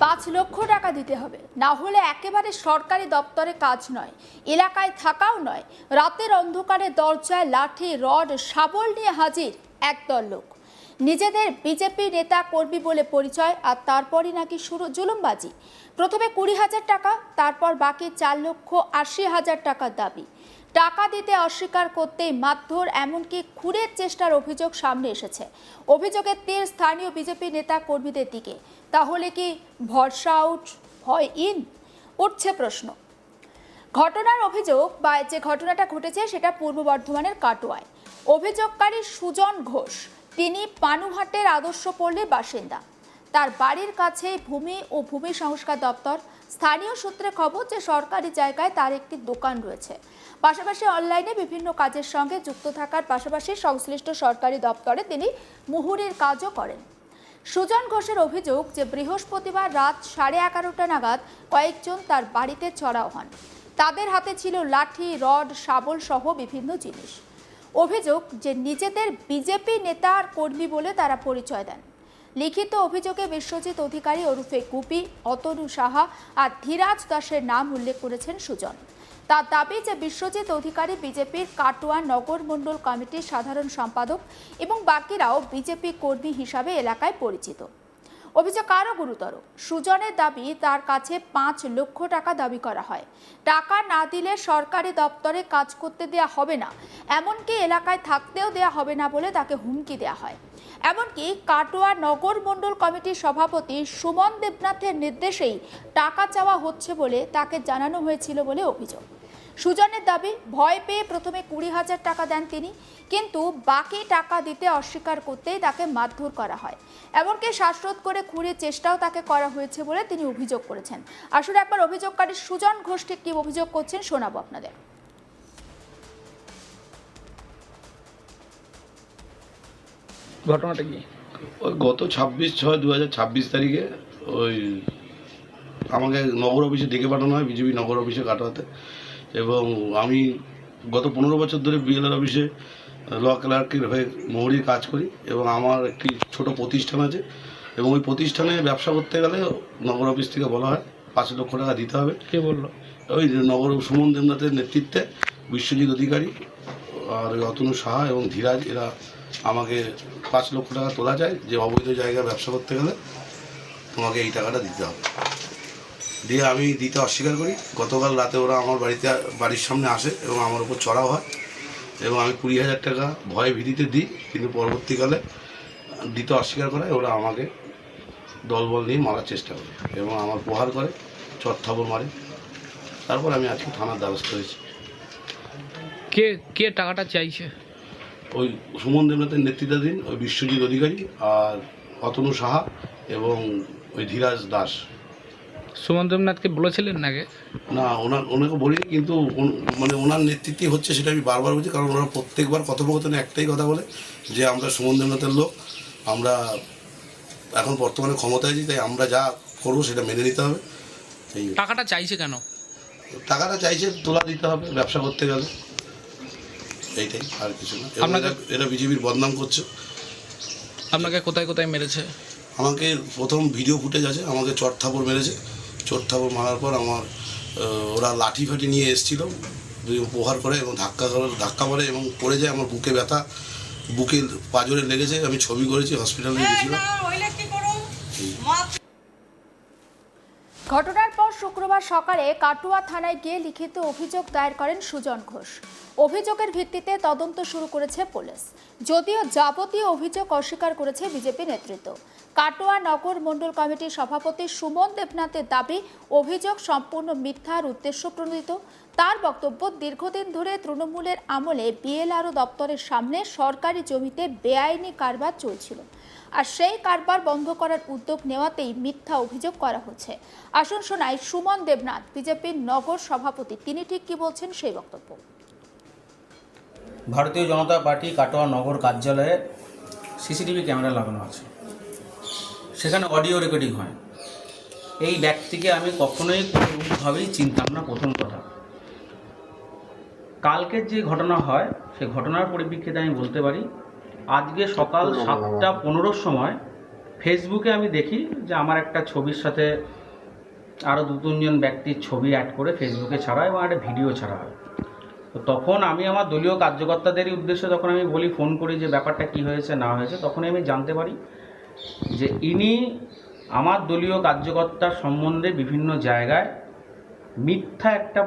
5 লক্ষ টাকা দিতে হবে, না হলে একেবারে সরকারি দপ্তরে কাজ নয়, এলাকায় থাকাও নয়। রাতের অন্ধকারে দরজায় লাঠি, রড, শাবল নিয়ে হাজির একদল লোক। নিজেদের বিজেপি নেতা কর্মী বলে পরিচয়, আর তারপরই নাকি শুরু জুলুমবাজি। প্রথমে 20,000 টাকা, তারপর বাকি 4,80,000 টাকার দাবি। টাকা দিতে অস্বীকার করতেই মারধর, এমনকি খুনের চেষ্টার অভিযোগ সামনে এসেছে। অভিযোগের তীর স্থানীয় বিজেপি নেতা কর্মীদের দিকে। তাহলে কি ভরসা আউট, ভয় ইন? উঠছে প্রশ্ন। ঘটনার অভিযোগ বা যে ঘটনাটা ঘটেছে সেটা পূর্ব বর্ধমানের কাটোয়ায়। অভিযোগকারী সুজন ঘোষ, তিনি পানুহাটের আদর্শ পল্লীর বাসিন্দা। তার বাড়ির কাছে ভূমি ও ভূমি সংস্কার দপ্তর। স্থানীয় সূত্রে খবর যে সরকারি জায়গায় তার একটি দোকান রয়েছে। পাশাপাশি অনলাইনে বিভিন্ন কাজের সঙ্গে যুক্ত থাকার পাশাপাশি সংশ্লিষ্ট সরকারি দপ্তরে তিনি মুহুরির কাজও করেন। সুজন ঘোষের অভিযোগ যে বৃহস্পতিবার রাত 11:30 নাগাদ কয়েকজন তার বাড়িতে চড়াও হন। তাদের হাতে ছিল লাঠি, রড, শাবল সহ বিভিন্ন জিনিস। অভিযোগ যে নিজেদের বিজেপি নেতার কর্মী বলে তারা পরিচয় দেন। লিখিত অভিযোগে বিশ্বজিৎ অধিকারী ওরফে গুপি, অতনু সাহা আর ধীরাজ দাসের নাম উল্লেখ করেছেন সুজন। তার দাবি যে বিশ্বজিৎ অধিকারী বিজেপির কাটোয়া নগর মণ্ডল কমিটির সাধারণ সম্পাদক এবং বাকিরাও বিজেপি কর্মী হিসাবে এলাকায় পরিচিত। অভিযোগ আরও গুরুতর। সুজনের দাবি তার কাছে 5 লক্ষ টাকা দাবি করা হয়। টাকা না দিলে সরকারি দপ্তরে কাজ করতে দেয়া হবে না, এমনকি এলাকায় থাকতেও দেয়া হবে না বলে তাকে হুমকি দেয়া হয়। এমনকি কাটোয়া নগর মণ্ডল কমিটির সভাপতি সুমন দেবনাথের নির্দেশেই টাকা চাওয়া হচ্ছে বলে তাকে জানানো হয়েছিল বলে অভিযোগ। সুজনের দাবি, ভয় পেয়ে প্রথমে 20,000 টাকা দেন তিনি, কিন্তু বাকি টাকা দিতে অস্বীকার করতেই তাকে মারধর করা হয়। এমনকি শ্বাসরোধ করে খুনের চেষ্টাও তাকে করা হয়েছে বলে তিনি অভিযোগ করেছেন। আসলে একবার অভিযোগকারী সুজন ঘোষ ঠিক কি অভিযোগ করছেন শোনাবো আপনাদের। ঘটনাটা কি? ওই গত 26/6/2026 তারিখে ওই আমাকে নগর অফিসে ডেকে পাঠানো হয়, বিজেপি নগর অফিসে কাটোয়াতে। এবং আমি গত 15 বছর ধরে বিএলআর অফিসে ল ক্লার্কের হয়ে মোহরির কাজ করি এবং আমার একটি ছোট প্রতিষ্ঠান আছে। এবং ওই প্রতিষ্ঠানে ব্যবসা করতে গেলে নগর অফিস থেকে বলা হয় 5 লক্ষ টাকা দিতে হবে। কে বললো? ওই নগর সুমন দেবনাথের নেতৃত্বে বিশ্বজিৎ অধিকারী আর ওই অতনু সাহা এবং ধীরাজ, এরা আমাকে 5 লক্ষ টাকা তোলা যায় যে অবৈধ জায়গায় ব্যবসা করতে গেলে তোমাকে এই টাকাটা দিতে হবে। দিয়ে আমি দিতে অস্বীকার করি। গতকাল রাতে ওরা আমার বাড়ির সামনে আসে এবং আমার উপর চড়াও হয় এবং আমি 20,000 টাকা ভয়ে ভীতিতে দিই, কিন্তু পরবর্তীকালে দিতে অস্বীকার করায় ওরা আমাকে দলবল নিয়ে মারার চেষ্টা করে এবং আমার প্রহার করে, চট থাবড় মারে। তারপর আমি আজকে থানার দ্বারস্থ হয়েছি। কে কে টাকাটা চাইছে? ওই সুমন দেবনাথের নেতৃত্বাধীন ওই বিশ্বজিৎ অধিকারী আর অতনু সাহা এবং ওই ধীরাজ দাস। সুমন দেবনাথকে বলেছিলেন নাকি? না, ওনাকে বলিনি, কিন্তু মানে ওনার নেতৃত্বে হচ্ছে সেটা আমি বারবার বলছি, কারণ ওরা প্রত্যেকবার কথোপকথনে একটাই কথা বলে যে আমরা সুমন দেবনাথের লোক, আমরা এখন বর্তমানে ক্ষমতায় আছি, তাই আমরা যা করবো সেটা মেনে নিতে হবে। এই টাকাটা চাইছে কেন? টাকাটা চাইছে তোলা দিতে হবে ব্যবসা করতে গেলে, এইটাই, আর কিছু না। এবং এরা বিজেপির বদনাম করছে। আপনাকে কোথায় কোথায় মেরেছে? আমাকে প্রথম ভিডিও ফুটেজ আছে, আমাকে চট থাপড় মেরেছে। চট থাপড় মারার পর আমার ওরা লাঠি ফাটি নিয়ে এসেছিল, প্রহার করে এবং ধাক্কা মারে এবং পড়ে যায়। আমার বুকে ব্যথা, বুকে পাঁজরে লেগেছে, আমি ছবি করেছি, হসপিটালে গেছিলাম। ঘটনার পর শুক্রবার সকালে কাটোয়া থানায় গিয়ে লিখিত অভিযোগ দায়ের করেন সুজন ঘোষ। অভিযোগের ভিত্তিতে তদন্ত শুরু করেছে পুলিশ, যদিও যাবতীয় অভিযোগ অস্বীকার করেছে বিজেপি নেতৃত্ব। কাটোয়া নগর মণ্ডল কমিটির সভাপতি সুমন দেবনাথের দাবি, অভিযোগ সম্পূর্ণ মিথ্যার উদ্দেশ্য প্রণোদিত। তার বক্তব্য, দীর্ঘদিন ধরে তৃণমূলের আমলে বিএলআরও দপ্তরের সামনে সরকারি জমিতে বেআইনি কারবার চলছিল, আর সেই কারবার বন্ধ করার উদ্যোগ নেওয়াতেই মিথ্যা অভিযোগ করা হচ্ছে। আসুন শোনাই সুমন দেবনাথ, বিজেপির নগর সভাপতি, তিনি ঠিক কি বলছেন সেই বক্তব্য। ভারতীয় জনতা পার্টি কাটোয়া নগর কার্যালয়ে সিসিটিভি ক্যামেরা লাগানো আছে, সেখানে অডিও রেকর্ডিং হয়। এই ব্যক্তিকে আমি কখনোই কোনোভাবেই চিনতাম না। প্রথম কথা, কালকের যে ঘটনা হয় সেই ঘটনার পরিপ্রেক্ষিতে আমি বলতে পারি, আজকে সকাল 7:15 সময় ফেসবুকে আমি দেখি যে আমার একটা ছবির সাথে আরও 2-3 ব্যক্তির ছবি অ্যাড করে ফেসবুকে ছাড়া এবং একটা ভিডিও ছাড়া হয়। তো তখন আমি আমার দলীয় কার্যকর্তাদেরই উদ্দেশ্যে তখন আমি বলি, ফোন করি যে ব্যাপারটা কি হয়েছে না হয়েছে। তখনই আমি জানতে পারি যে ইনি আমার দলীয় কার্যকর্তার সম্বন্ধে বিভিন্ন জায়গায় মিথ্যা একটা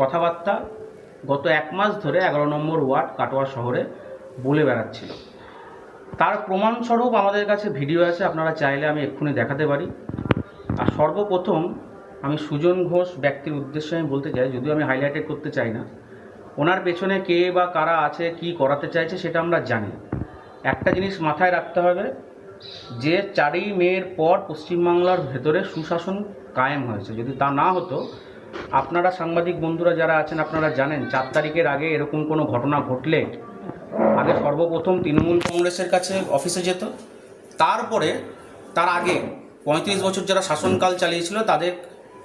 কথাবার্তা গত 1 মাস ধরে 11 নম্বর ওয়ার্ড কাটোয়া শহরে বলে বেড়াচ্ছিল। তার প্রমাণস্বরূপ আমাদের কাছে ভিডিও আছে, আপনারা চাইলে আমি এক্ষুনি দেখাতে পারি। আর সর্বপ্রথম আমি সুজন ঘোষ ব্যক্তির উদ্দেশ্যে আমি বলতে চাই, যদিও আমি হাইলাইটেড করতে চাই না, ওনার পেছনে কে বা কারা আছে, কি করাতে চাইছে সেটা আমরা জানি। একটা জিনিস মাথায় রাখতে হবে যে 4ই মের পর পশ্চিমবাংলার ভেতরে সুশাসন কায়েম হয়েছে। যদি তা না হতো, আপনারা সাংবাদিক বন্ধুরা যারা আছেন আপনারা জানেন 4 তারিখের আগে এরকম কোনো ঘটনা ঘটলে আগে সর্বপ্রথম তৃণমূল কংগ্রেসের কাছে অফিসে যেত, তারপরে তার আগে 35 বছর যারা শাসনকাল চালিয়েছিল তাদের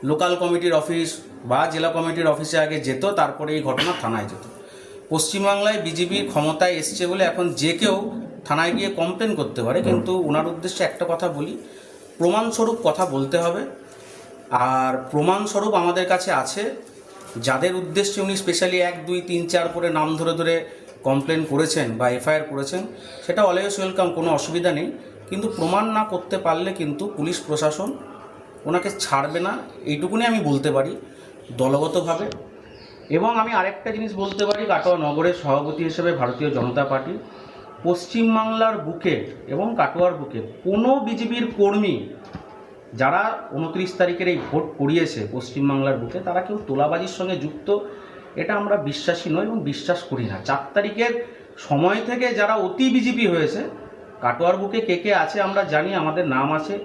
লোকাল কমিটির অফিস বা জেলা কমিটির অফিসে আগে যেত, তারপরে এই ঘটনা থানায় যেত। পশ্চিমবাংলায় বিজেপির ক্ষমতায় এসছে বলে এখন যে কেউ থানায় গিয়ে কমপ্লেন করতে পারে, কিন্তু ওনার উদ্দেশ্যে একটা কথা বলি, প্রমাণস্বরূপ কথা বলতে হবে। আর প্রমাণস্বরূপ আমাদের কাছে আছে, যাদের উদ্দেশ্যে উনি স্পেশালি 1, 2, 3, 4 করে নাম ধরে ধরে কমপ্লেন করেছেন বা এফআইআর করেছেন, সেটা অলওয়েজ ওয়েলকাম, কোনো অসুবিধা নেই। কিন্তু প্রমাণ না করতে পারলে কিন্তু পুলিশ প্রশাসন ওনাকে ছাড়বে না, এইটুকুনি আমি বলতে পারি দলগতভাবে। এবং আমি আরেকটা জিনিস বলতে পারি, কাটোয়া নগরের সভাপতি হিসেবে ভারতীয় জনতা পার্টি পশ্চিমবাংলার বুকে এবং কাটোয়ার বুকে কোনো বিজেপির কর্মী যারা 29 তারিখের এই ভোট করিয়েছে পশ্চিমবাংলার বুকে, তারা কেউ তোলাবাজির সঙ্গে যুক্ত, এটা আমরা বিশ্বাসী নই এবং বিশ্বাস করি না। 4 তারিখের সময় থেকে যারা অতি বিজেপি হয়েছে, কাটোয়ার বুকে কে কে আছে আমরা জানি, আমাদের নাম আছে,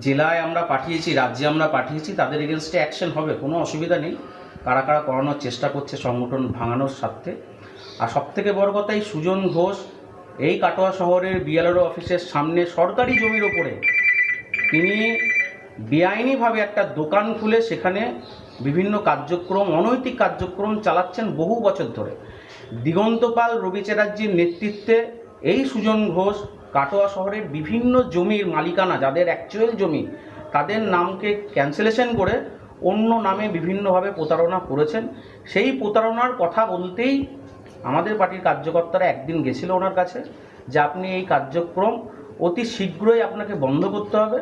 জেলায় আমরা পাঠিয়েছি, রাজ্যে আমরা পাঠিয়েছি, তাদের এগেনস্টে অ্যাকশন হবে, কোনো অসুবিধা নেই। কারা কারা করানোর চেষ্টা করছে সংগঠন ভাঙানোর স্বার্থে। আর সবথেকে বড় কথা, এই সুজন ঘোষ এই কাটোয়া শহরের বিএলআরও অফিসের সামনে সরকারি জমির ওপরে তিনি বেআইনিভাবে একটা দোকান খুলে সেখানে বিভিন্ন কার্যক্রম, অনৈতিক কার্যক্রম চালাচ্ছেন বহু বছর ধরে। দিগন্তপাল রবি চ্যাটার্জির নেতৃত্বে এই সুজন ঘোষ কাটোয়া শহরের বিভিন্ন জমির মালিকানা, যাদের অ্যাকচুয়াল জমি, তাদের নামকে ক্যান্সেলেশন করে অন্য নামে বিভিন্নভাবে প্রতারণা করেছেন। সেই প্রতারণার কথা বলতেই আমাদের পার্টির কার্যকর্তারা একদিন গেছিল ওনার কাছে যে আপনি এই কার্যক্রম অতি শীঘ্রই আপনাকে বন্ধ করতে হবে,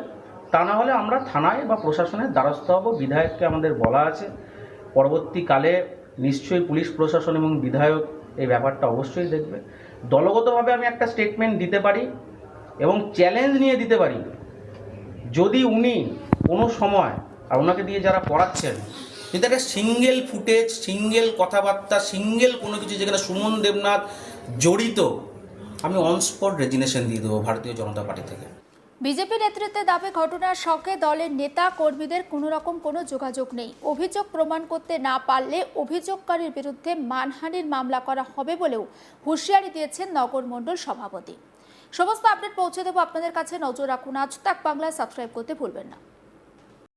তা না হলে আমরা থানায় বা প্রশাসনের দ্বারস্থ হব। বিধায়ককে আমাদের বলা আছে, পরবর্তীকালে নিশ্চয়ই পুলিশ প্রশাসন এবং বিধায়ক এই ব্যাপারটা অবশ্যই দেখবে। দলগতভাবে আমি একটা স্টেটমেন্ট দিতে পারি এবং চ্যালেঞ্জ নিয়ে দিতে পারি, যদি উনি কোনো সময় আর ওনাকে দিয়ে যারা পড়াচ্ছেন, যদি একটা সিঙ্গেল ফুটেজ, সিঙ্গেল কথাবার্তা, সিঙ্গেল কোনো কিছু যেখানে সুমন দেবনাথ জড়িত, আমি অন স্পট রেজিগনেশন দিয়ে দেবো ভারতীয় জনতা পার্টি থেকে। বিজেপি নেতৃত্বে দাবি ঘটনার সঙ্গে দলের নেতা কর্মীদের কোনো রকম কোনো যোগাযোগ নেই। অভিযোগ প্রমাণ করতে না পারলে অভিযোগকারীর বিরুদ্ধে মানহানির মামলা করা হবে বলেও হুঁশিয়ারি দিয়েছেন নগর মণ্ডল সভাপতি। সমস্ত আপডেট পৌঁছে দেবো আপনাদের কাছে, নজর রাখুন আজ তাক বাংলায়, সাবস্ক্রাইব করতে ভুলবেন না।